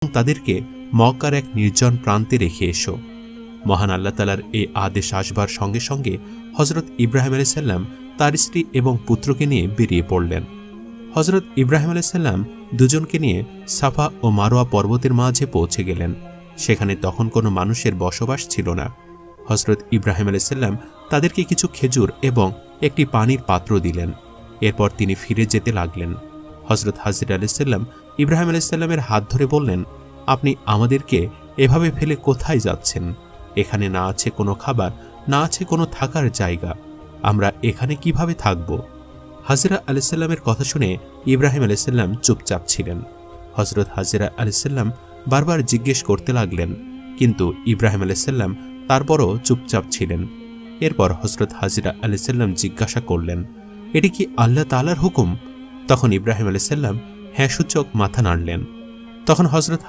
তাদেরকে মক্কার এক নির্জন প্রান্তে রেখে এসো। মহান আল্লাহ তাআলার এই আদেশ আসবার সঙ্গে সঙ্গে হজরত ইব্রাহিম আলাইহিস সালাম তার স্ত্রী এবং পুত্রকে নিয়ে বেরিয়ে পড়লেন। হজরত ইব্রাহিম আলাইহিস সালাম দুজনকে নিয়ে সাফা ও মারোয়া পর্বতের মাঝে পৌঁছে গেলেন। সেখানে তখন কোনো মানুষের বসবাস ছিল না। হজরত ইব্রাহিম আলাইহিস সালাম তাদেরকে কিছু খেজুর এবং একটি পানির পাত্র দিলেন। এরপর তিনি ফিরে যেতে লাগলেন। হজরত হাজির আলাইহিস সালাম ইব্রাহিম আলাইহিস সালামের হাত ধরে বললেন, আপনি আমাদেরকে এভাবে ফেলে কোথায় যাচ্ছেন? এখানে না আছে কোনো খাবার, না আছে কোনো থাকার জায়গা, আমরা এখানে কিভাবে থাকব? হাজিরা আলাইহিস সালামের কথা শুনে ইব্রাহিম আলাইহিস সালাম চুপচাপ ছিলেন। হজরত হাজিরা আলাইহিস সালাম বারবার জিজ্ঞেস করতে লাগলেন, কিন্তু ইব্রাহিম আলাইহিস সালাম তারপরও চুপচাপ ছিলেন। এরপর হজরত হাজিরা আলাইহিস সালাম জিজ্ঞাসা করলেন, এটি কি আল্লাহ তাআলার হুকুম? তখন ইব্রাহিম আলাইহিস সালাম হ্যাঁ সূচক মাথা নাড়লেন। তখন হজরত